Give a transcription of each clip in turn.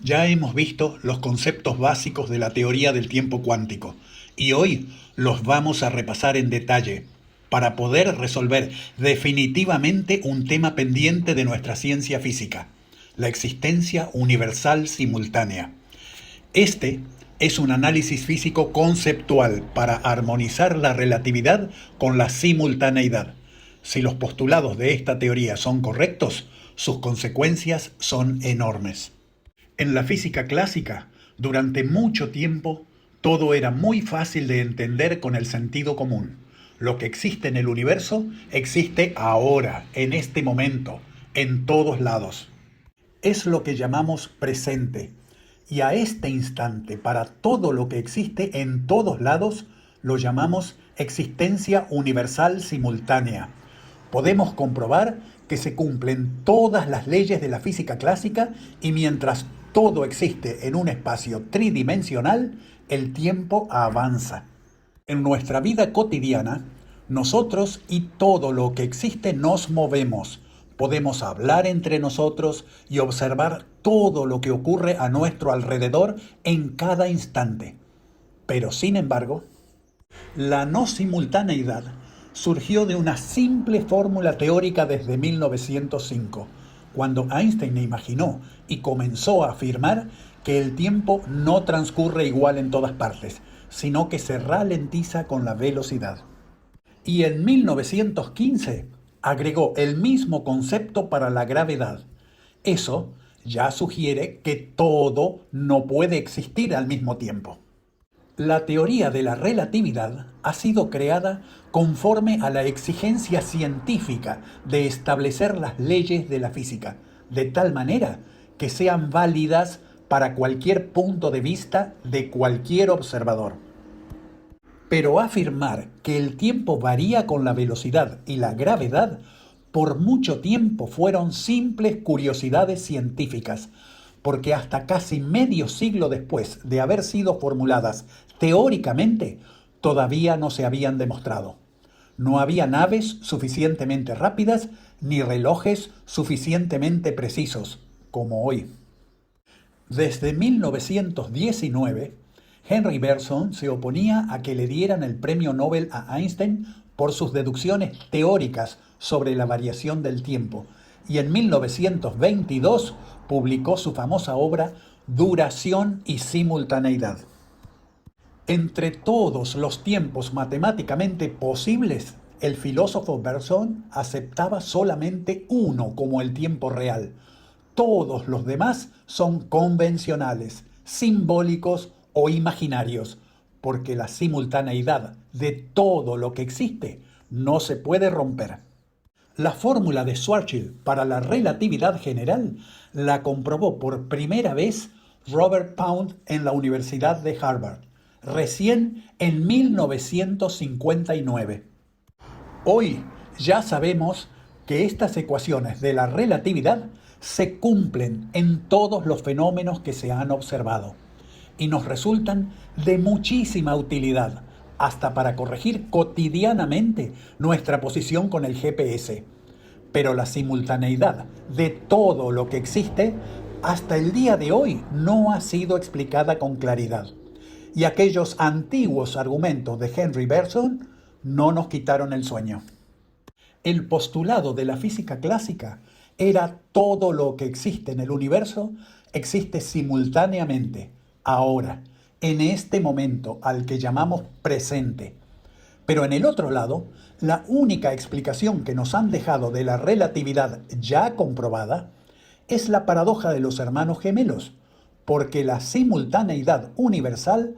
Ya hemos visto los conceptos básicos de la teoría del tiempo cuántico y hoy los vamos a repasar en detalle para poder resolver definitivamente un tema pendiente de nuestra ciencia física, la existencia universal simultánea. Este es un análisis físico conceptual para armonizar la relatividad con la simultaneidad. Si los postulados de esta teoría son correctos, sus consecuencias son enormes. En la física clásica, durante mucho tiempo, todo era muy fácil de entender con el sentido común. Lo que existe en el universo existe ahora, en este momento, en todos lados. Es lo que llamamos presente. Y a este instante, para todo lo que existe en todos lados, lo llamamos existencia universal simultánea. Podemos comprobar que se cumplen todas las leyes de la física clásica y mientras todo existe en un espacio tridimensional, el tiempo avanza. En nuestra vida cotidiana, nosotros y todo lo que existe nos movemos. Podemos hablar entre nosotros y observar todo lo que ocurre a nuestro alrededor en cada instante. Pero sin embargo, la no simultaneidad surgió de una simple fórmula teórica desde 1905, cuando Einstein imaginó y comenzó a afirmar que el tiempo no transcurre igual en todas partes, sino que se ralentiza con la velocidad. Y en 1915 agregó el mismo concepto para la gravedad. Eso ya sugiere que todo no puede existir al mismo tiempo. La teoría de la relatividad ha sido creada conforme a la exigencia científica de establecer las leyes de la física, de tal manera que sean válidas para cualquier punto de vista de cualquier observador. Pero afirmar que el tiempo varía con la velocidad y la gravedad por mucho tiempo fueron simples curiosidades científicas, porque hasta casi medio siglo después de haber sido formuladas teóricamente, todavía no se habían demostrado. No había naves suficientemente rápidas ni relojes suficientemente precisos, como hoy. Desde 1919, Henry Bergson se oponía a que le dieran el premio Nobel a Einstein por sus deducciones teóricas sobre la variación del tiempo, y en 1922 publicó su famosa obra Duración y simultaneidad. Entre todos los tiempos matemáticamente posibles, el filósofo Bergson aceptaba solamente uno como el tiempo real. Todos los demás son convencionales, simbólicos o imaginarios, porque la simultaneidad de todo lo que existe no se puede romper. La fórmula de Schwarzschild para la relatividad general la comprobó por primera vez Robert Pound en la Universidad de Harvard, recién en 1959. Hoy ya sabemos que estas ecuaciones de la relatividad se cumplen en todos los fenómenos que se han observado y nos resultan de muchísima utilidad, hasta para corregir cotidianamente nuestra posición con el GPS. Pero la simultaneidad de todo lo que existe hasta el día de hoy no ha sido explicada con claridad. Y aquellos antiguos argumentos de Henry Bergson no nos quitaron el sueño. El postulado de la física clásica era todo lo que existe en el universo existe simultáneamente, ahora, en este momento al que llamamos presente. Pero en el otro lado, la única explicación que nos han dejado de la relatividad ya comprobada es la paradoja de los hermanos gemelos, porque la simultaneidad universal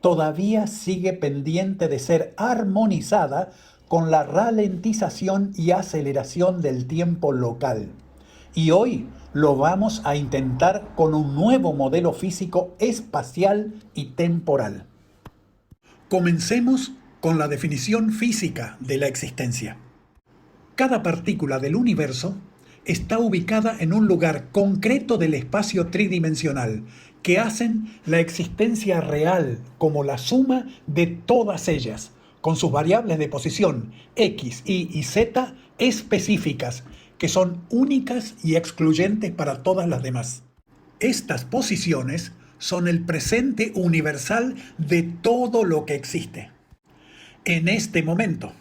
todavía sigue pendiente de ser armonizada con la ralentización y aceleración del tiempo local. Y hoy lo vamos a intentar con un nuevo modelo físico espacial y temporal. Comencemos con la definición física de la existencia. Cada partícula del universo está ubicada en un lugar concreto del espacio tridimensional, que hacen la existencia real como la suma de todas ellas, con sus variables de posición x, y y z específicas, que son únicas y excluyentes para todas las demás. Estas posiciones son el presente universal de todo lo que existe. En este momento,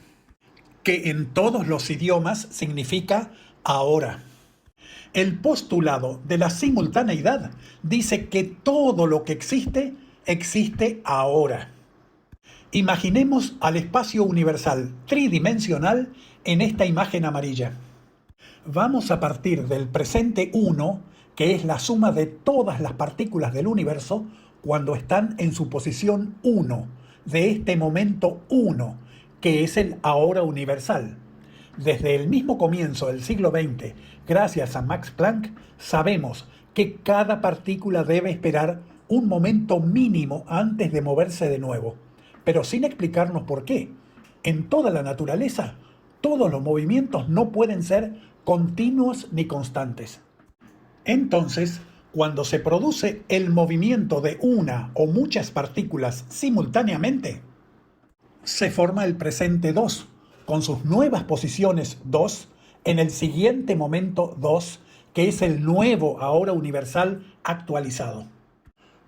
que en todos los idiomas significa ahora. El postulado de la simultaneidad dice que todo lo que existe, existe ahora. Imaginemos al espacio universal tridimensional en esta imagen amarilla. Vamos a partir del presente 1, que es la suma de todas las partículas del universo cuando están en su posición 1, de este momento 1, que es el ahora universal. Desde el mismo comienzo del siglo XX, gracias a Max Planck, sabemos que cada partícula debe esperar un momento mínimo antes de moverse de nuevo, pero sin explicarnos por qué. En toda la naturaleza, todos los movimientos no pueden ser continuos ni constantes. Entonces, cuando se produce el movimiento de una o muchas partículas simultáneamente, se forma el presente 2, con sus nuevas posiciones 2, en el siguiente momento 2, que es el nuevo ahora universal actualizado.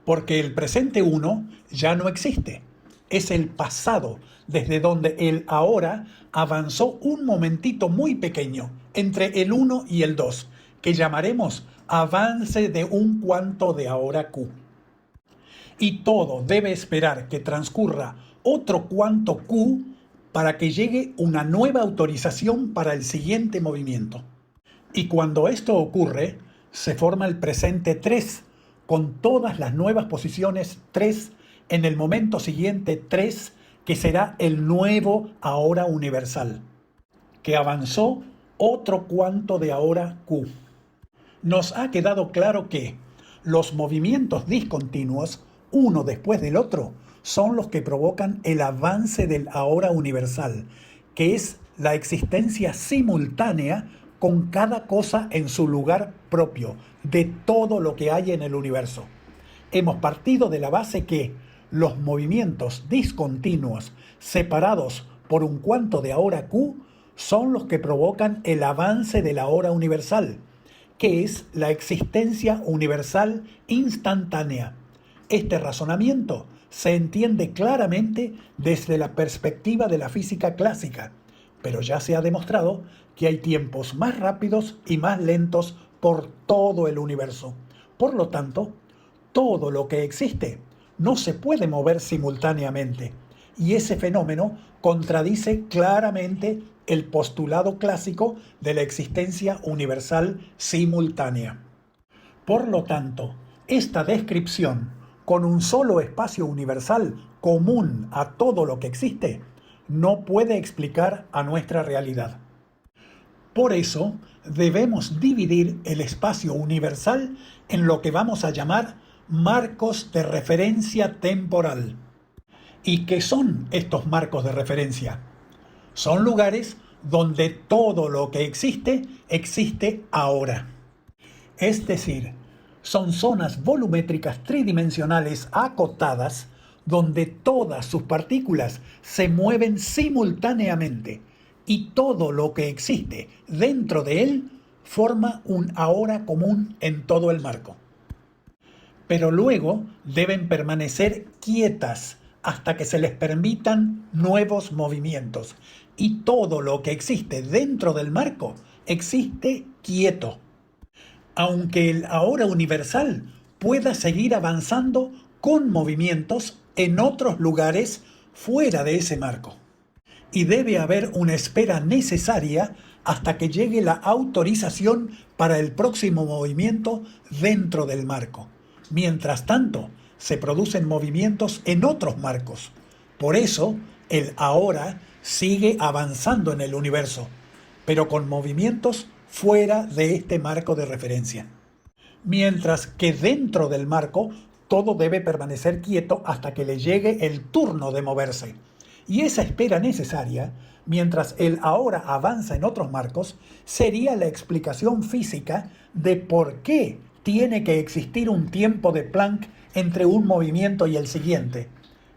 Porque el presente 1 ya no existe, es el pasado, desde donde el ahora avanzó un momentito muy pequeño, entre el 1 y el 2, que llamaremos avance de un cuanto de ahora Q. Y todo debe esperar que transcurra otro cuanto Q para que llegue una nueva autorización para el siguiente movimiento. Y cuando esto ocurre, se forma el presente 3, con todas las nuevas posiciones 3 en el momento siguiente 3, que será el nuevo ahora universal, que avanzó otro cuanto de ahora Q. Nos ha quedado claro que los movimientos discontinuos, uno después del otro, son los que provocan el avance del ahora universal, que es la existencia simultánea con cada cosa en su lugar propio, de todo lo que hay en el universo. Hemos partido de la base que los movimientos discontinuos, separados por un cuanto de ahora Q, son los que provocan el avance de la hora universal, que es la existencia universal instantánea. Este razonamiento se entiende claramente desde la perspectiva de la física clásica, pero ya se ha demostrado que hay tiempos más rápidos y más lentos por todo el universo. Por lo tanto, todo lo que existe no se puede mover simultáneamente, y ese fenómeno contradice claramente el postulado clásico de la existencia universal simultánea. Por lo tanto, esta descripción, con un solo espacio universal común a todo lo que existe, no puede explicar a nuestra realidad. Por eso, debemos dividir el espacio universal en lo que vamos a llamar marcos de referencia temporal. ¿Y qué son estos marcos de referencia? Son lugares donde todo lo que existe, existe ahora. Es decir, son zonas volumétricas tridimensionales acotadas donde todas sus partículas se mueven simultáneamente y todo lo que existe dentro de él forma un ahora común en todo el marco. Pero luego deben permanecer quietas hasta que se les permitan nuevos movimientos, y todo lo que existe dentro del marco existe quieto, aunque el ahora universal pueda seguir avanzando con movimientos en otros lugares fuera de ese marco. Y debe haber una espera necesaria hasta que llegue la autorización para el próximo movimiento dentro del marco. Mientras tanto, se producen movimientos en otros marcos. Por eso, el ahora sigue avanzando en el universo, pero con movimientos fuera de este marco de referencia. Mientras que dentro del marco, todo debe permanecer quieto hasta que le llegue el turno de moverse. Y esa espera necesaria, mientras el ahora avanza en otros marcos, sería la explicación física de por qué tiene que existir un tiempo de Planck entre un movimiento y el siguiente.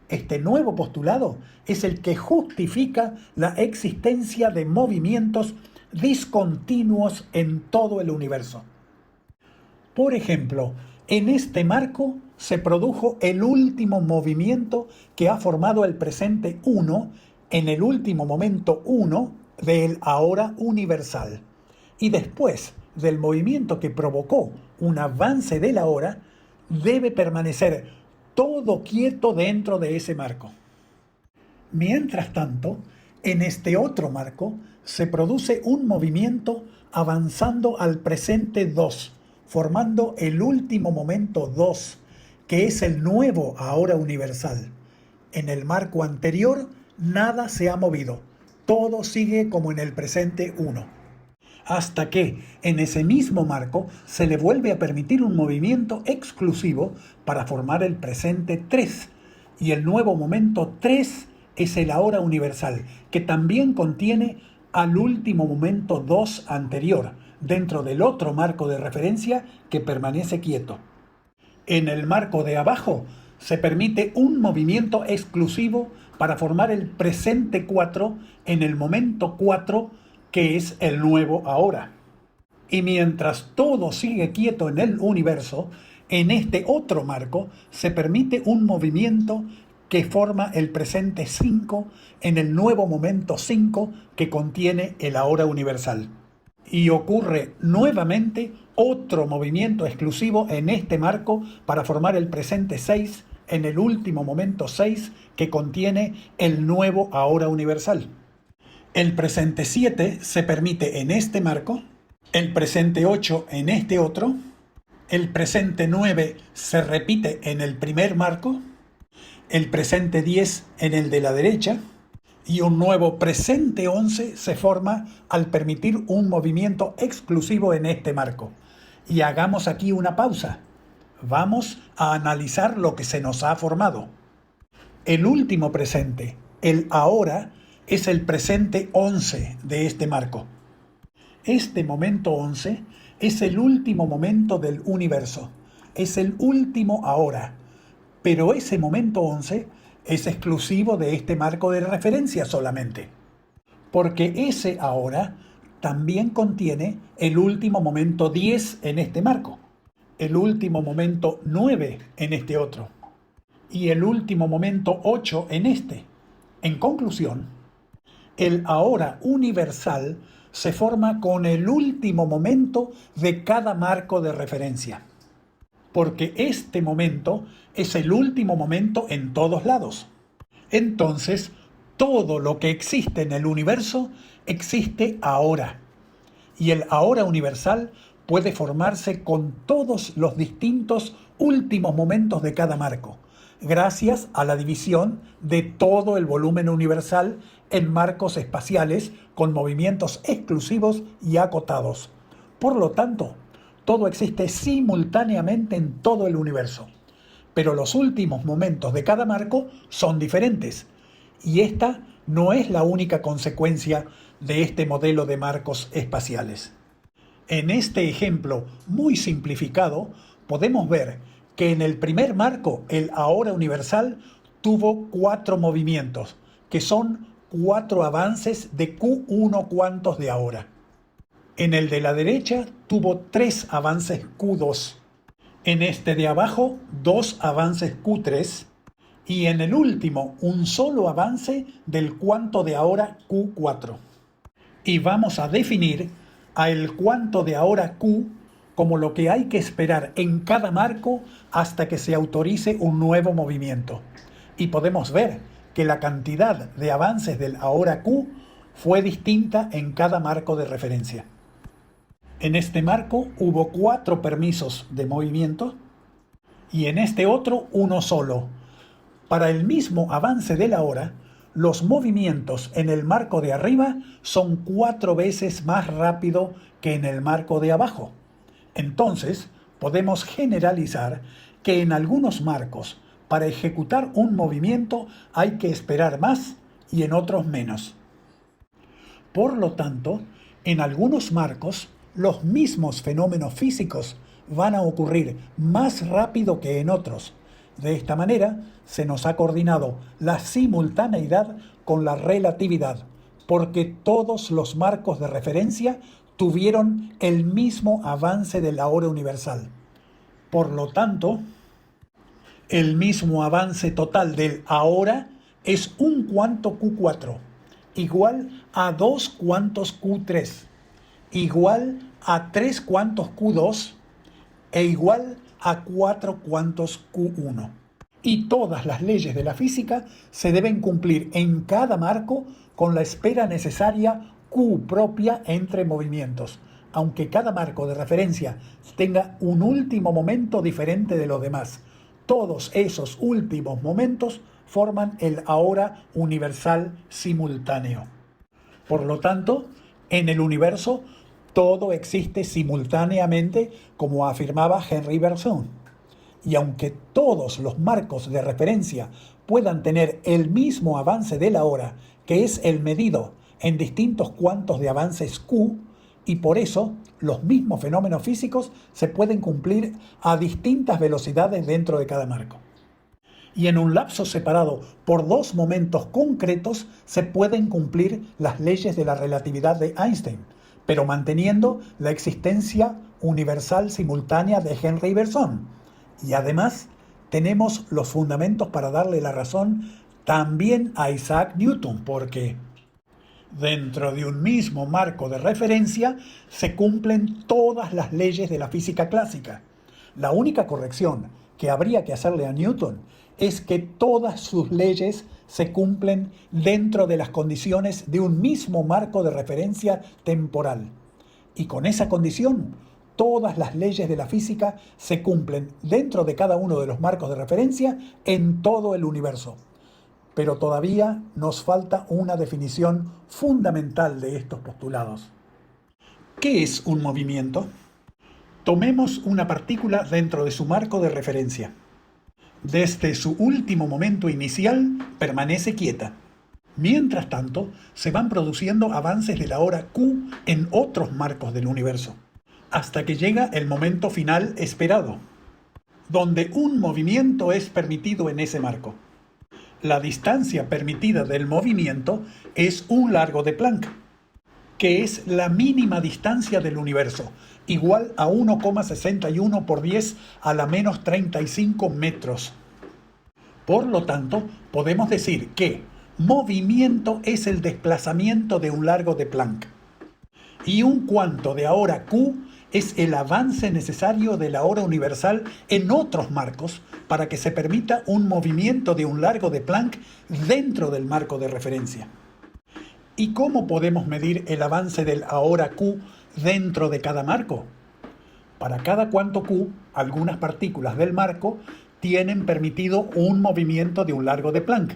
Este nuevo postulado es el que justifica la existencia de movimientos discontinuos en todo el universo. Por ejemplo, En este marco se produjo el último movimiento que ha formado el presente 1 en el último momento 1 del ahora universal. Y después del movimiento que provocó un avance del ahora, debe permanecer todo quieto dentro de ese marco. Mientras tanto, en este otro marco se produce un movimiento avanzando al presente 2, formando el último momento 2, que es el nuevo ahora universal. En el marco anterior nada se ha movido, todo sigue como en el presente 1. Hasta que en ese mismo marco se le vuelve a permitir un movimiento exclusivo para formar el presente 3, y el nuevo momento 3 es el ahora universal, que también contiene al último momento 2 anterior, dentro del otro marco de referencia que permanece quieto. En el marco de abajo se permite un movimiento exclusivo para formar el presente 4 en el momento 4, que es el nuevo ahora. Y mientras todo sigue quieto en el universo, en este otro marco se permite un movimiento que forma el presente 5 en el nuevo momento 5 que contiene el ahora universal. Y ocurre nuevamente otro movimiento exclusivo en este marco para formar el presente 6 en el último momento 6 que contiene el nuevo ahora universal. El presente 7 se permite en este marco, el presente 8 en este otro, el presente 9 se repite en el primer marco, el presente 10 en el de la derecha, y un nuevo presente 11 se forma al permitir un movimiento exclusivo en este marco. Y hagamos aquí una pausa. Vamos a analizar lo que se nos ha formado. El último presente, el ahora, es el presente 11 de este marco. Este momento 11 es el último momento del universo. Es el último ahora. Pero ese momento 11 es exclusivo de este marco de referencia solamente, porque ese ahora también contiene el último momento 10 en este marco, el último momento 9 en este otro, y el último momento 8 en este. En conclusión, el ahora universal se forma con el último momento de cada marco de referencia, porque este momento es el último momento en todos lados. Entonces, todo lo que existe en el universo existe ahora. Y el ahora universal puede formarse con todos los distintos últimos momentos de cada marco, gracias a la división de todo el volumen universal en marcos espaciales con movimientos exclusivos y acotados. Por lo tanto, todo existe simultáneamente en todo el universo, pero los últimos momentos de cada marco son diferentes, y esta no es la única consecuencia de este modelo de marcos espaciales. En este ejemplo muy simplificado, podemos ver que en el primer marco, el ahora universal, tuvo 4 movimientos, que son 4 avances de Q1 cuantos de ahora. En el de la derecha tuvo 3 avances Q2. En este de abajo, 2 avances Q3. Y en el último, un solo avance del cuanto de ahora Q4. Y vamos a definir a el cuanto de ahora Q como lo que hay que esperar en cada marco hasta que se autorice un nuevo movimiento. Y podemos ver que la cantidad de avances del ahora Q fue distinta en cada marco de referencia. En este marco hubo 4 permisos de movimiento y en este otro uno solo. Para el mismo avance de la hora, los movimientos en el marco de arriba son 4 veces más rápido que en el marco de abajo. Entonces, podemos generalizar que en algunos marcos, para ejecutar un movimiento hay que esperar más y en otros menos. Por lo tanto, en algunos marcos, los mismos fenómenos físicos van a ocurrir más rápido que en otros. De esta manera, se nos ha coordinado la simultaneidad con la relatividad, porque todos los marcos de referencia tuvieron el mismo avance de la hora universal. Por lo tanto, el mismo avance total del ahora es un cuanto Q4, igual a 2 cuantos Q3, igual a 3 cuantos Q2 e igual a 4 cuantos Q1. Y todas las leyes de la física se deben cumplir en cada marco con la espera necesaria Q propia entre movimientos, aunque cada marco de referencia tenga un último momento diferente de los demás. Todos esos últimos momentos forman el ahora universal simultáneo. Por lo tanto, en el universo todo existe simultáneamente, como afirmaba Henri Bergson. Y aunque todos los marcos de referencia puedan tener el mismo avance de la hora, que es el medido en distintos cuantos de avances Q, y por eso los mismos fenómenos físicos se pueden cumplir a distintas velocidades dentro de cada marco. Y en un lapso separado por dos momentos concretos se pueden cumplir las leyes de la relatividad de Einstein, pero manteniendo la existencia universal simultánea de Henri Bergson. Y además tenemos los fundamentos para darle la razón también a Isaac Newton, porque dentro de un mismo marco de referencia se cumplen todas las leyes de la física clásica. La única corrección que habría que hacerle a Newton es que todas sus leyes se cumplen dentro de las condiciones de un mismo marco de referencia temporal. Y con esa condición, todas las leyes de la física se cumplen dentro de cada uno de los marcos de referencia en todo el universo. Pero todavía nos falta una definición fundamental de estos postulados. ¿Qué es un movimiento? Tomemos una partícula dentro de su marco de referencia. Desde su último momento inicial permanece quieta. Mientras tanto, se van produciendo avances de la hora Q en otros marcos del universo, hasta que llega el momento final esperado, donde un movimiento es permitido en ese marco. La distancia permitida del movimiento es un largo de Planck, que es la mínima distancia del universo, igual a 1,61 por 10 a la menos 35 metros. Por lo tanto, podemos decir que movimiento es el desplazamiento de un largo de Planck. Y un cuanto de ahora Q es el avance necesario de la hora universal en otros marcos para que se permita un movimiento de un largo de Planck dentro del marco de referencia. ¿Y cómo podemos medir el avance del ahora Q dentro de cada marco? Para cada cuanto Q, algunas partículas del marco tienen permitido un movimiento de un largo de Planck.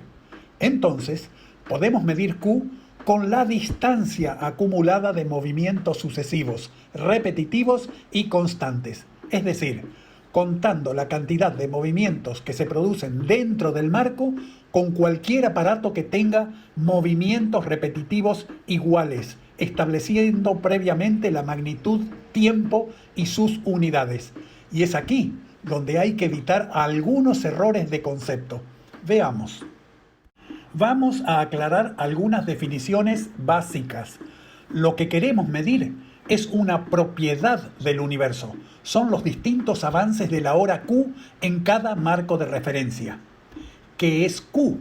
Entonces, podemos medir Q con la distancia acumulada de movimientos sucesivos, repetitivos y constantes. Es decir, contando la cantidad de movimientos que se producen dentro del marco con cualquier aparato que tenga movimientos repetitivos iguales, estableciendo previamente la magnitud, tiempo y sus unidades. Y es aquí donde hay que evitar algunos errores de concepto. Veamos. Vamos a aclarar algunas definiciones básicas. Lo que queremos medir es una propiedad del universo. Son los distintos avances de la hora Q en cada marco de referencia. ¿Qué es Q?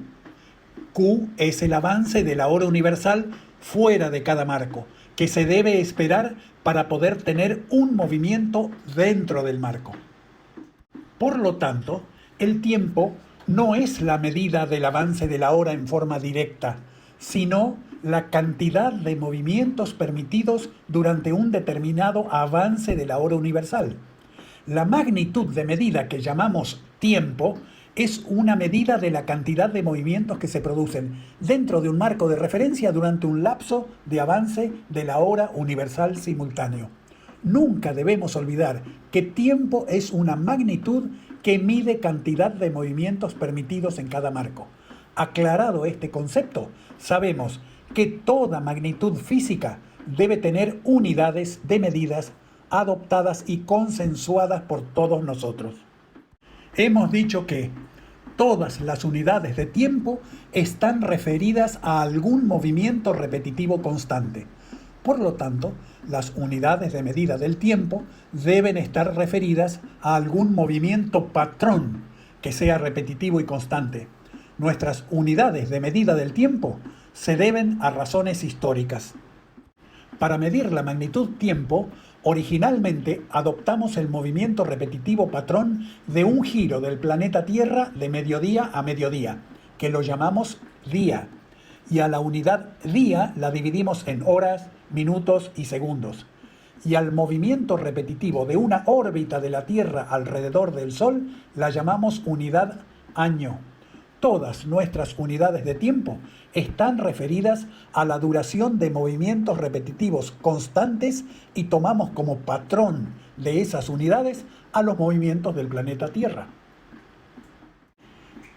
Q es el avance de la hora universal fuera de cada marco, que se debe esperar para poder tener un movimiento dentro del marco. Por lo tanto, el tiempo no es la medida del avance de la hora en forma directa, sino la cantidad de movimientos permitidos durante un determinado avance de la hora universal. La magnitud de medida que llamamos tiempo es una medida de la cantidad de movimientos que se producen dentro de un marco de referencia durante un lapso de avance de la hora universal simultáneo. Nunca debemos olvidar que tiempo es una magnitud que mide cantidad de movimientos permitidos en cada marco. Aclarado este concepto, sabemos que toda magnitud física debe tener unidades de medidas adoptadas y consensuadas por todos nosotros. Hemos dicho que todas las unidades de tiempo están referidas a algún movimiento repetitivo constante. Por lo tanto, Las unidades de medida del tiempo deben estar referidas a algún movimiento patrón que sea repetitivo y constante. Nuestras unidades de medida del tiempo se deben a razones históricas. Para medir la magnitud tiempo, originalmente adoptamos el movimiento repetitivo patrón de un giro del planeta Tierra de mediodía a mediodía, que lo llamamos día, y a la unidad día la dividimos en horas, minutos y segundos. Y al movimiento repetitivo de una órbita de la Tierra alrededor del Sol la llamamos unidad año. Todas nuestras unidades de tiempo están referidas a la duración de movimientos repetitivos constantes y tomamos como patrón de esas unidades a los movimientos del planeta Tierra.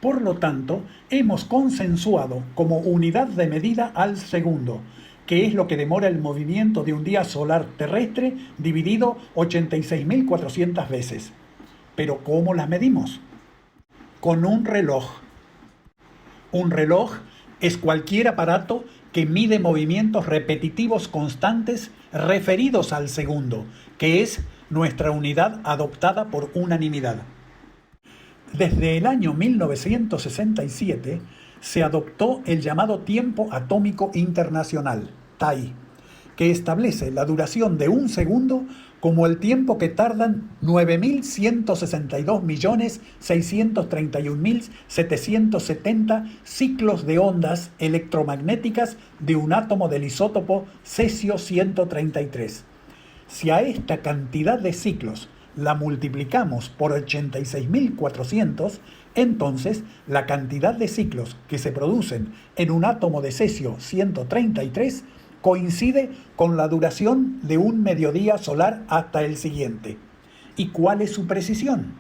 Por lo tanto, hemos consensuado como unidad de medida al segundo, que es lo que demora el movimiento de un día solar terrestre dividido 86.400 veces. Pero ¿cómo las medimos? Con un reloj. Un reloj es cualquier aparato que mide movimientos repetitivos constantes referidos al segundo, que es nuestra unidad adoptada por unanimidad. Desde el año 1967 se adoptó el llamado Tiempo Atómico Internacional, TAI, que establece la duración de un segundo como el tiempo que tardan 9.162.631.770 ciclos de ondas electromagnéticas de un átomo del isótopo cesio-133. Si a esta cantidad de ciclos la multiplicamos por 86.400, entonces la cantidad de ciclos que se producen en un átomo de cesio-133 coincide con la duración de un mediodía solar hasta el siguiente. ¿Y cuál es su precisión?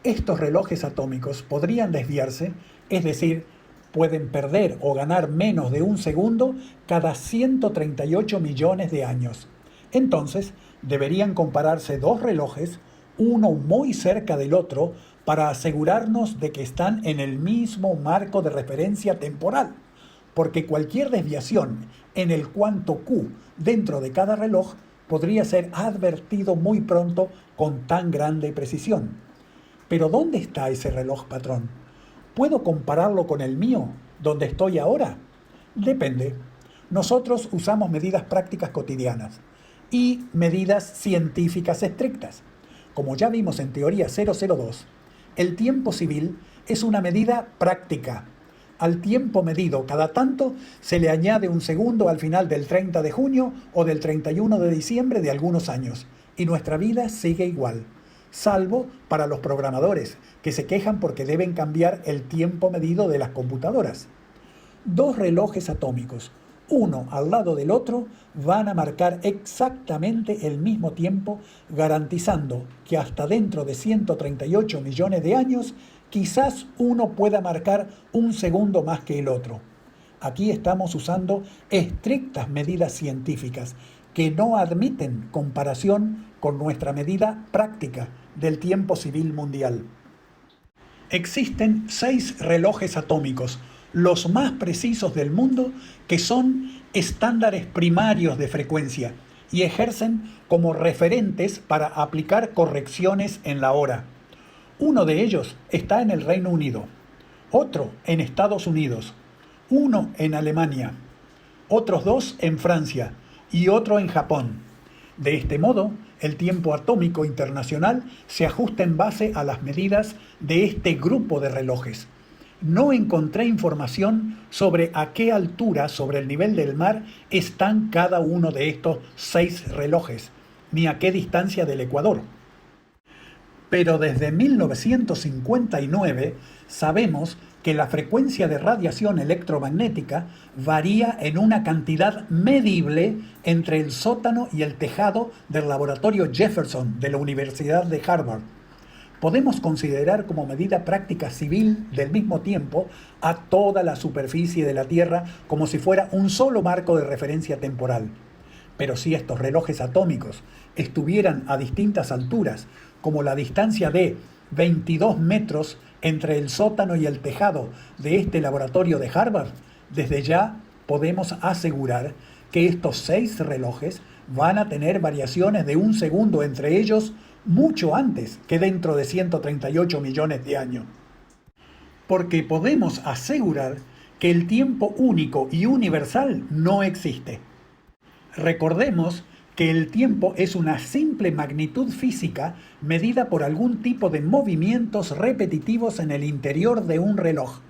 Estos relojes atómicos podrían desviarse, es decir, pueden perder o ganar menos de un segundo cada 138 millones de años. Entonces, deberían compararse dos relojes, uno muy cerca del otro, para asegurarnos de que están en el mismo marco de referencia temporal, porque cualquier desviación en el cuanto Q dentro de cada reloj podría ser advertido muy pronto con tan grande precisión. Pero ¿dónde está ese reloj patrón? ¿Puedo compararlo con el mío, donde estoy ahora? Depende. Nosotros usamos medidas prácticas cotidianas y medidas científicas estrictas. Como ya vimos en Teoría 002, el tiempo civil es una medida práctica. Al tiempo medido cada tanto se le añade un segundo al final del 30 de junio o del 31 de diciembre de algunos años, y nuestra vida sigue igual, salvo para los programadores, que se quejan porque deben cambiar el tiempo medido de las computadoras. Dos relojes atómicos, uno al lado del otro, van a marcar exactamente el mismo tiempo, garantizando que hasta dentro de 138 millones de años, quizás uno pueda marcar un segundo más que el otro. Aquí estamos usando estrictas medidas científicas que no admiten comparación con nuestra medida práctica del tiempo civil mundial. Existen 6 relojes atómicos, los más precisos del mundo, que son estándares primarios de frecuencia y ejercen como referentes para aplicar correcciones en la hora. Uno de ellos está en el Reino Unido, otro en Estados Unidos, uno en Alemania, otros 2 en Francia y otro en Japón. De este modo, el tiempo atómico internacional se ajusta en base a las medidas de este grupo de relojes. No encontré información sobre a qué altura sobre el nivel del mar están cada uno de estos 6 relojes, ni a qué distancia del ecuador. Pero desde 1959 sabemos que la frecuencia de radiación electromagnética varía en una cantidad medible entre el sótano y el tejado del laboratorio Jefferson de la Universidad de Harvard. Podemos considerar como medida práctica civil del mismo tiempo a toda la superficie de la Tierra como si fuera un solo marco de referencia temporal. Pero si estos relojes atómicos estuvieran a distintas alturas, como la distancia de 22 metros entre el sótano y el tejado de este laboratorio de Harvard, desde ya podemos asegurar que estos 6 relojes van a tener variaciones de 1 segundo entre ellos mucho antes que dentro de 138 millones de años. Porque podemos asegurar que el tiempo único y universal no existe. Recordemos que el tiempo es una simple magnitud física medida por algún tipo de movimientos repetitivos en el interior de un reloj.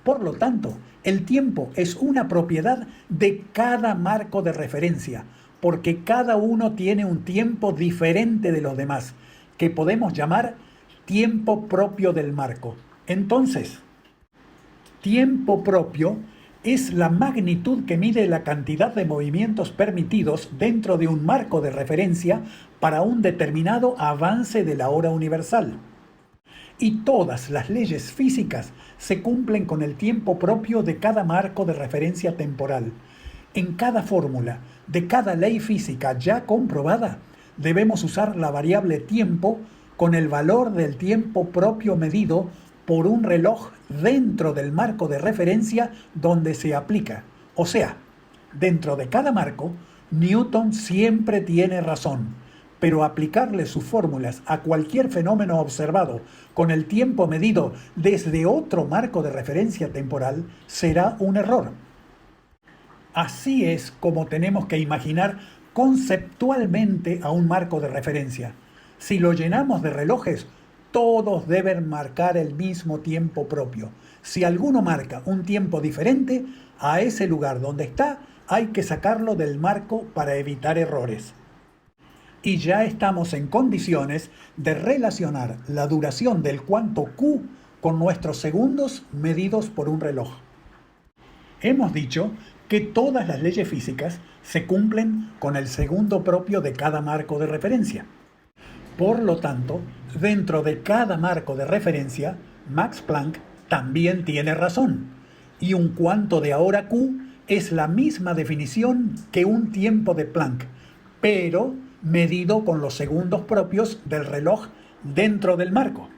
Por lo tanto, el tiempo es una propiedad de cada marco de referencia, porque cada uno tiene un tiempo diferente de los demás, que podemos llamar tiempo propio del marco. Entonces, tiempo propio es la magnitud que mide la cantidad de movimientos permitidos dentro de un marco de referencia para un determinado avance de la hora universal. Y todas las leyes físicas se cumplen con el tiempo propio de cada marco de referencia temporal. En cada fórmula de cada ley física ya comprobada, debemos usar la variable tiempo con el valor del tiempo propio medido por un reloj dentro del marco de referencia donde se aplica. O sea, dentro de cada marco, Newton siempre tiene razón, pero aplicarle sus fórmulas a cualquier fenómeno observado con el tiempo medido desde otro marco de referencia temporal será un error. Así es como tenemos que imaginar conceptualmente a un marco de referencia. Si lo llenamos de relojes, todos deben marcar el mismo tiempo propio. Si alguno marca un tiempo diferente, a ese lugar donde está hay que sacarlo del marco para evitar errores. Y ya estamos en condiciones de relacionar la duración del cuanto Q con nuestros segundos medidos por un reloj. Hemos dicho que todas las leyes físicas se cumplen con el segundo propio de cada marco de referencia. Por lo tanto, dentro de cada marco de referencia, Max Planck también tiene razón, y un cuanto de ahora Q es la misma definición que un tiempo de Planck, pero medido con los segundos propios del reloj dentro del marco.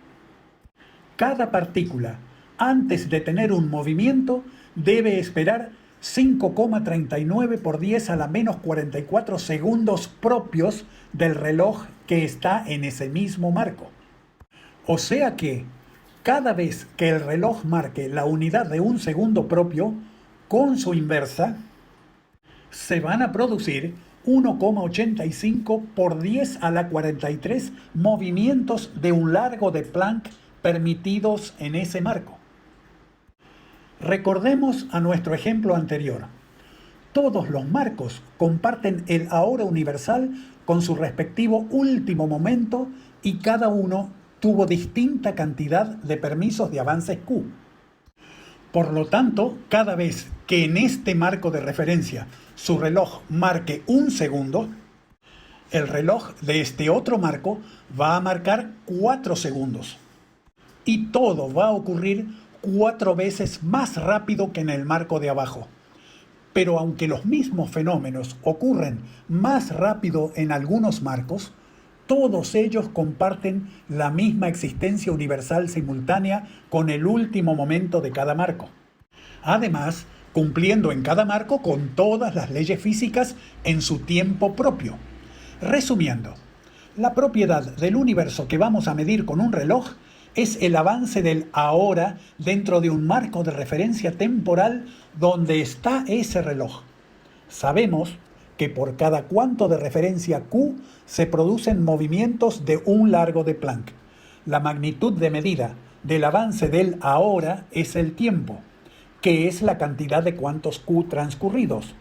Cada partícula, antes de tener un movimiento, debe esperar 5,39 por 10 a la menos 44 segundos propios del reloj que está en ese mismo marco. O sea que, cada vez que el reloj marque la unidad de un segundo propio, con su inversa, se van a producir 1,85 por 10 a la 43 movimientos de un largo de Planck permitidos en ese marco. Recordemos a nuestro ejemplo anterior. Todos los marcos comparten el ahora universal con su respectivo último momento y cada uno tuvo distinta cantidad de permisos de avances Q. Por lo tanto, cada vez que en este marco de referencia su reloj marque 1 segundo, el reloj de este otro marco va a marcar 4 segundos. Y todo va a ocurrir 4 veces más rápido que en el marco de abajo. Pero aunque los mismos fenómenos ocurren más rápido en algunos marcos, todos ellos comparten la misma existencia universal simultánea con el último momento de cada marco. Además, cumpliendo en cada marco con todas las leyes físicas en su tiempo propio. Resumiendo, la propiedad del universo que vamos a medir con un reloj es el avance del ahora dentro de un marco de referencia temporal donde está ese reloj. Sabemos que por cada cuanto de referencia Q se producen movimientos de un largo de Planck. La magnitud de medida del avance del ahora es el tiempo, que es la cantidad de cuantos Q transcurridos.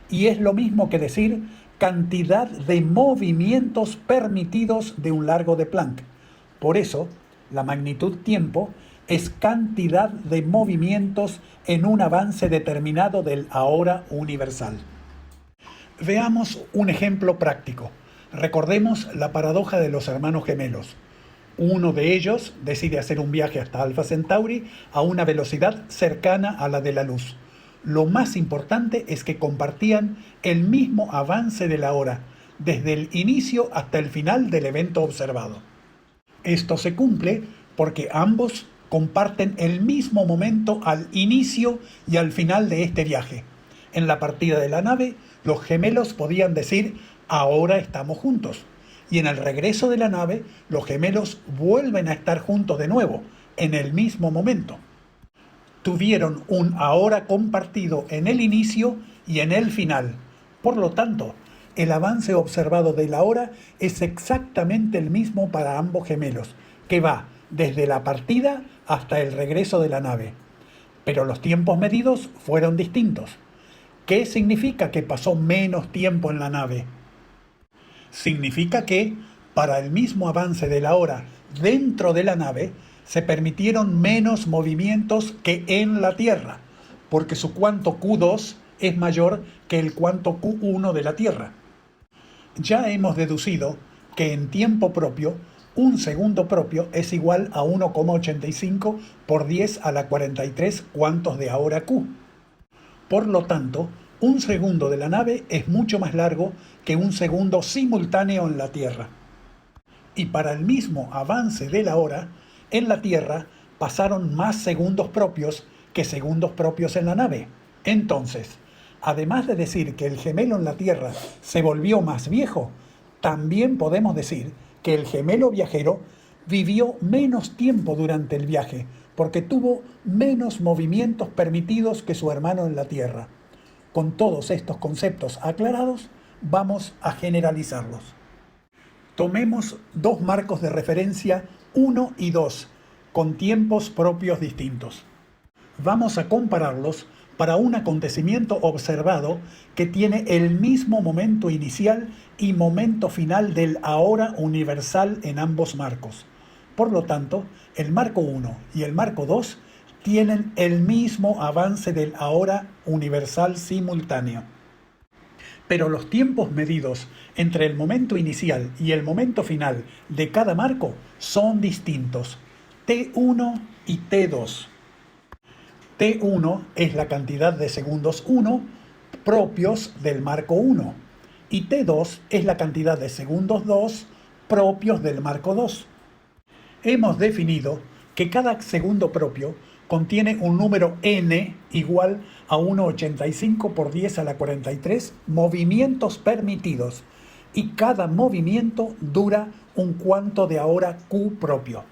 Y es lo mismo que decir cantidad de movimientos permitidos de un largo de Planck. Por eso, la magnitud tiempo es cantidad de movimientos en un avance determinado del ahora universal. Veamos un ejemplo práctico. Recordemos la paradoja de los hermanos gemelos. Uno de ellos decide hacer un viaje hasta Alpha Centauri a una velocidad cercana a la de la luz. Lo más importante es que compartían el mismo avance de la hora, desde el inicio hasta el final del evento observado. Esto se cumple porque ambos comparten el mismo momento al inicio y al final de este viaje. En la partida de la nave, Los gemelos podían decir, ahora estamos juntos. Y en el regreso de la nave, los gemelos vuelven a estar juntos de nuevo, en el mismo momento. Tuvieron un ahora compartido en el inicio y en el final. Por lo tanto, el avance observado del ahora es exactamente el mismo para ambos gemelos, que va desde la partida hasta el regreso de la nave. Pero los tiempos medidos fueron distintos. ¿Qué significa que pasó menos tiempo en la nave? Significa que, para el mismo avance de la hora dentro de la nave, se permitieron menos movimientos que en la Tierra, porque su cuanto Q2 es mayor que el cuanto Q1 de la Tierra. Ya hemos deducido que en tiempo propio, un segundo propio es igual a 1,85 por 10 a la 43 cuantos de ahora Q. Por lo tanto, un segundo de la nave es mucho más largo que un segundo simultáneo en la Tierra. Y para el mismo avance de la hora, en la Tierra pasaron más segundos propios que segundos propios en la nave. Entonces, además de decir que el gemelo en la Tierra se volvió más viejo, también podemos decir que el gemelo viajero vivió menos tiempo durante el viaje, porque tuvo menos movimientos permitidos que su hermano en la Tierra. Con todos estos conceptos aclarados, vamos a generalizarlos. Tomemos dos marcos de referencia 1 y 2, con tiempos propios distintos. Vamos a compararlos para un acontecimiento observado que tiene el mismo momento inicial y momento final del ahora universal en ambos marcos. Por lo tanto, el marco 1 y el marco 2 tienen el mismo avance del ahora universal simultáneo. Pero los tiempos medidos entre el momento inicial y el momento final de cada marco son distintos, T1 y T2. T1 es la cantidad de segundos 1 propios del marco 1 y T2 es la cantidad de segundos 2 propios del marco 2. Hemos definido que cada segundo propio contiene un número n igual a 1,85 por 10 a la 43 movimientos permitidos y cada movimiento dura un cuanto de ahora q propio.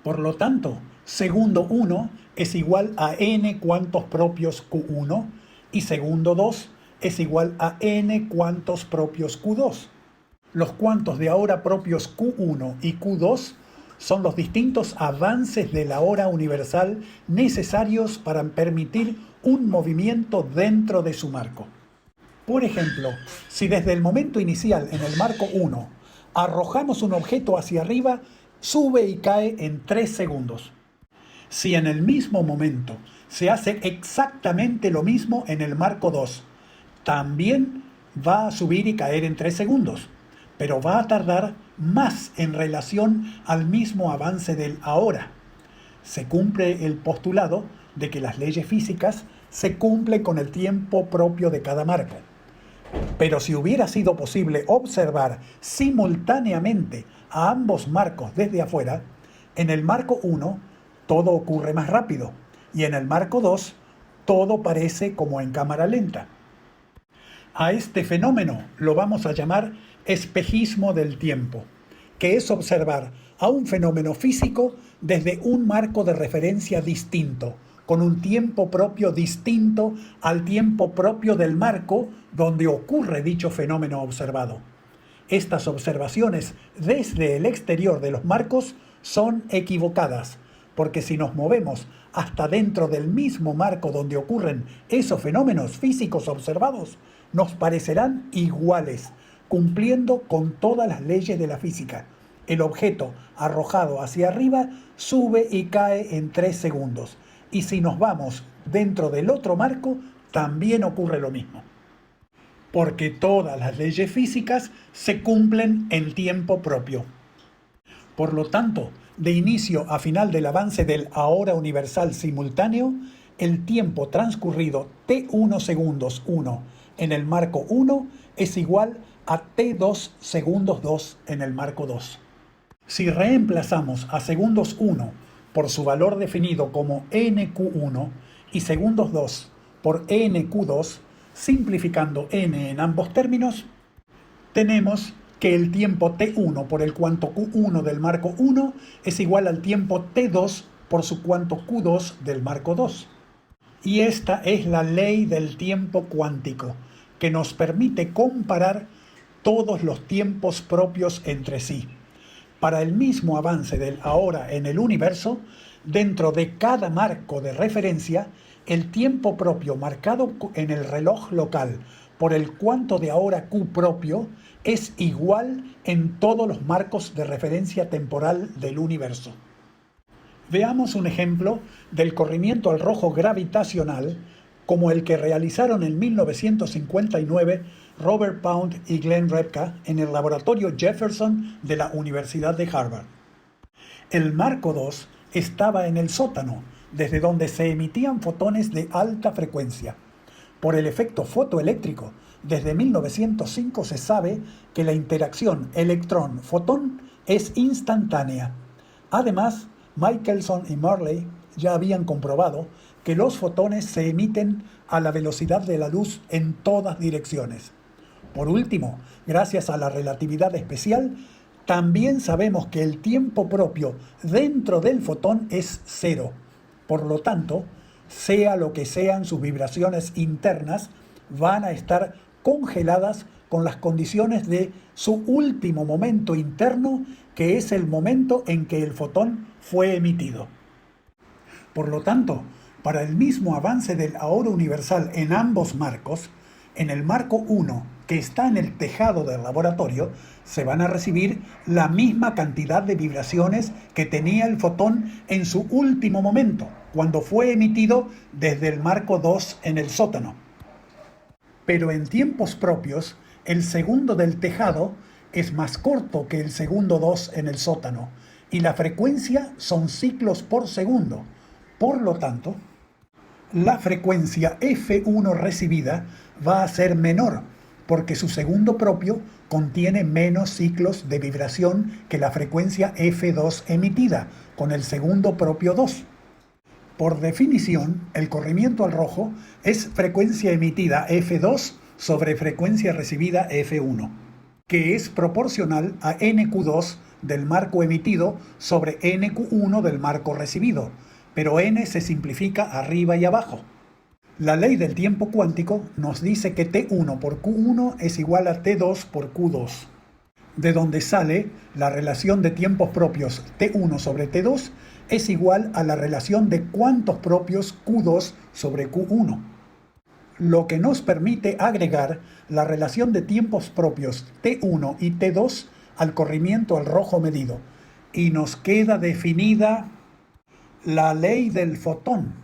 Por lo tanto, segundo 1 es igual a n cuantos propios q1 y segundo 2 es igual a n cuantos propios q2. Los cuantos de ahora propios q1 y q2 son los distintos avances de la hora universal necesarios para permitir un movimiento dentro de su marco. Por ejemplo, si desde el momento inicial en el marco 1 arrojamos un objeto hacia arriba, sube y cae en 3 segundos. Si en el mismo momento se hace exactamente lo mismo en el marco 2, también va a subir y caer en 3 segundos, pero va a tardar más en relación al mismo avance del ahora. Se cumple el postulado de que las leyes físicas se cumplen con el tiempo propio de cada marco. Pero si hubiera sido posible observar simultáneamente a ambos marcos desde afuera, en el marco 1 todo ocurre más rápido y en el marco 2 todo parece como en cámara lenta. A este fenómeno lo vamos a llamar espejismo del tiempo, que es observar a un fenómeno físico desde un marco de referencia distinto, con un tiempo propio distinto al tiempo propio del marco donde ocurre dicho fenómeno observado. Estas observaciones desde el exterior de los marcos son equivocadas, porque si nos movemos hasta dentro del mismo marco donde ocurren esos fenómenos físicos observados, nos parecerán iguales, cumpliendo con todas las leyes de la física. El objeto arrojado hacia arriba sube y cae en 3 segundos. Y si nos vamos dentro del otro marco, también ocurre lo mismo. Porque todas las leyes físicas se cumplen en tiempo propio. Por lo tanto, de inicio a final del avance del ahora universal simultáneo, el tiempo transcurrido T1 segundos 1 en el marco 1 es igual a T2 segundos 2 en el marco 2. Si reemplazamos a segundos 1 por su valor definido como nq1 y segundos 2 por nq2, Simplificando n en ambos términos, tenemos que el tiempo t1 por el cuanto q1 del marco 1 es igual al tiempo t2 por su cuanto q2 del marco 2. Y esta es la ley del tiempo cuántico, que nos permite comparar todos los tiempos propios entre sí. Para el mismo avance del ahora en el universo, dentro de cada marco de referencia, el tiempo propio marcado en el reloj local por el cuanto de ahora Q propio es igual en todos los marcos de referencia temporal del universo. Veamos un ejemplo del corrimiento al rojo gravitacional como el que realizaron en 1959 Robert Pound y Glenn Repka en el laboratorio Jefferson de la Universidad de Harvard. El marco 2 estaba en el sótano, desde donde se emitían fotones de alta frecuencia. Por el efecto fotoeléctrico, desde 1905 se sabe que la interacción electrón-fotón es instantánea. Además, Michelson y Morley ya habían comprobado que los fotones se emiten a la velocidad de la luz en todas direcciones. Por último, gracias a la relatividad especial, también sabemos que el tiempo propio dentro del fotón es cero. Por lo tanto, sea lo que sean sus vibraciones internas, van a estar congeladas con las condiciones de su último momento interno, que es el momento en que el fotón fue emitido. Por lo tanto, para el mismo avance del ahora universal en ambos marcos, en el marco 1, que está en el tejado del laboratorio, se van a recibir la misma cantidad de vibraciones que tenía el fotón en su último momento, cuando fue emitido desde el marco 2 en el sótano. Pero en tiempos propios, el segundo del tejado es más corto que el segundo 2 en el sótano, y la frecuencia son ciclos por segundo. Por lo tanto, la frecuencia F1 recibida va a ser menor, porque su segundo propio contiene menos ciclos de vibración que la frecuencia F2 emitida, con el segundo propio 2. Por definición, el corrimiento al rojo es frecuencia emitida F2 sobre frecuencia recibida F1, que es proporcional a NQ2 del marco emitido sobre NQ1 del marco recibido, pero N se simplifica arriba y abajo. La ley del tiempo cuántico nos dice que T1 por Q1 es igual a T2 por Q2, de donde sale la relación de tiempos propios T1 sobre T2 es igual a la relación de cuantos propios Q2 sobre Q1, lo que nos permite agregar la relación de tiempos propios T1 y T2 al corrimiento al rojo medido, y nos queda definida la ley del fotón,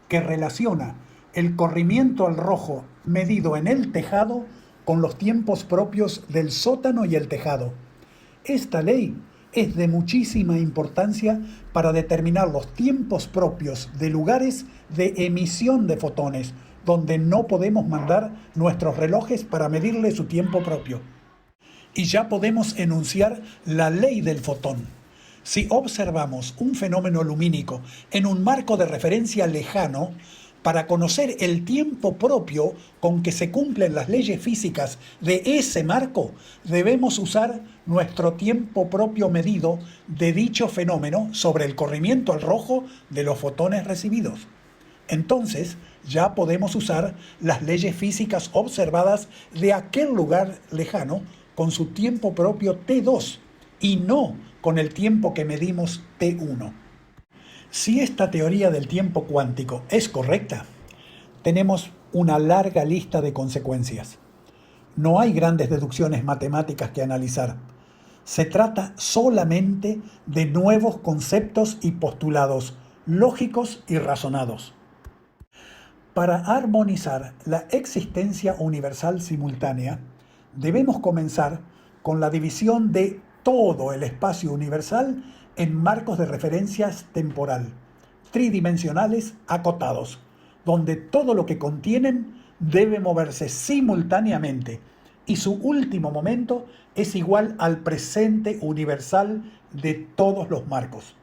que relaciona el corrimiento al rojo medido en el tejado con los tiempos propios del sótano y el tejado. Esta ley es de muchísima importancia para determinar los tiempos propios de lugares de emisión de fotones, donde no podemos mandar nuestros relojes para medirle su tiempo propio. Y ya podemos enunciar la ley del fotón. Si observamos un fenómeno lumínico en un marco de referencia lejano, para conocer el tiempo propio con que se cumplen las leyes físicas de ese marco, debemos usar nuestro tiempo propio medido de dicho fenómeno sobre el corrimiento al rojo de los fotones recibidos. Entonces, ya podemos usar las leyes físicas observadas de aquel lugar lejano con su tiempo propio T2 y no con el tiempo que medimos T1. Si esta teoría del tiempo cuántico es correcta, tenemos una larga lista de consecuencias. No hay grandes deducciones matemáticas que analizar. Se trata solamente de nuevos conceptos y postulados lógicos y razonados. Para armonizar la existencia universal simultánea, debemos comenzar con la división de todo el espacio universal en marcos de referencias temporal, tridimensionales acotados, donde todo lo que contienen debe moverse simultáneamente y su último momento es igual al presente universal de todos los marcos.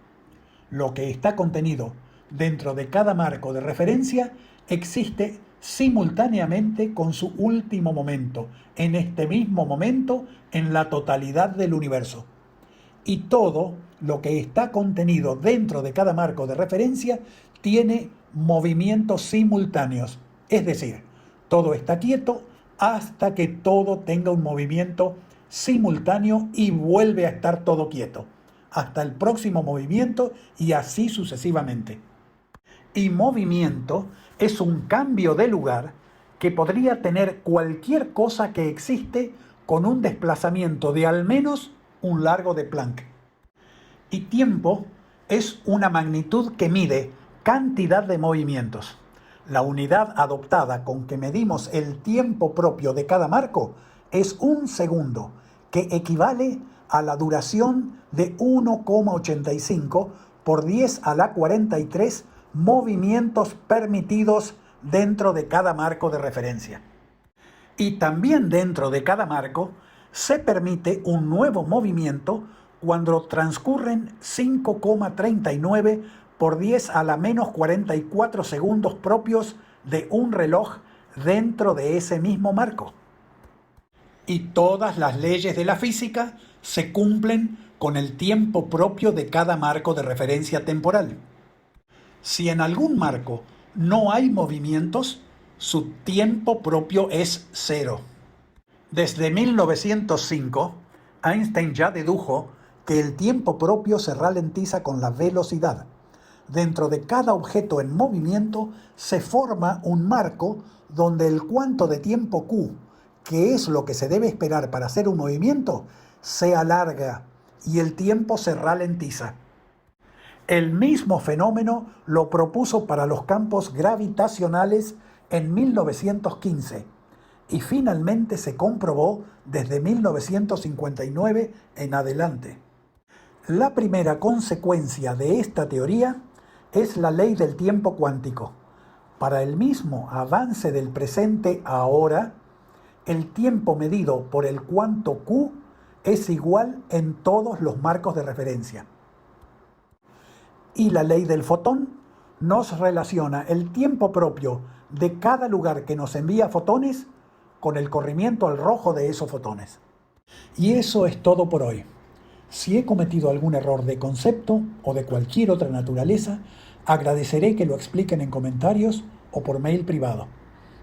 Lo que está contenido dentro de cada marco de referencia existe simultáneamente con su último momento, en este mismo momento, en la totalidad del universo. Y todo lo que está contenido dentro de cada marco de referencia tiene movimientos simultáneos. Es decir, todo está quieto hasta que todo tenga un movimiento simultáneo y vuelve a estar todo quieto, hasta el próximo movimiento y así sucesivamente. Y movimiento es un cambio de lugar que podría tener cualquier cosa que existe con un desplazamiento de al menos un largo de Planck. Y tiempo es una magnitud que mide cantidad de movimientos. La unidad adoptada con que medimos el tiempo propio de cada marco es un segundo, que equivale a la duración de 1,85 por 10 a la 43 movimientos permitidos dentro de cada marco de referencia. Y también dentro de cada marco se permite un nuevo movimiento cuando transcurren 5,39 por 10 a la menos 44 segundos propios de un reloj dentro de ese mismo marco. Y todas las leyes de la física se cumplen con el tiempo propio de cada marco de referencia temporal. Si en algún marco no hay movimientos, su tiempo propio es cero. Desde 1905, Einstein ya dedujo que el tiempo propio se ralentiza con la velocidad. Dentro de cada objeto en movimiento se forma un marco donde el cuanto de tiempo Q, que es lo que se debe esperar para hacer un movimiento, se alarga y el tiempo se ralentiza. El mismo fenómeno lo propuso para los campos gravitacionales en 1915 y finalmente se comprobó desde 1959 en adelante. La primera consecuencia de esta teoría es la ley del tiempo cuántico. Para el mismo avance del presente ahora, el tiempo medido por el cuanto Q es igual en todos los marcos de referencia. Y la ley del fotón nos relaciona el tiempo propio de cada lugar que nos envía fotones con el corrimiento al rojo de esos fotones. Y eso es todo por hoy. Si he cometido algún error de concepto o de cualquier otra naturaleza, agradeceré que lo expliquen en comentarios o por mail privado.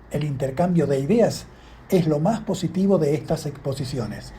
El intercambio de ideas es lo más positivo de estas exposiciones.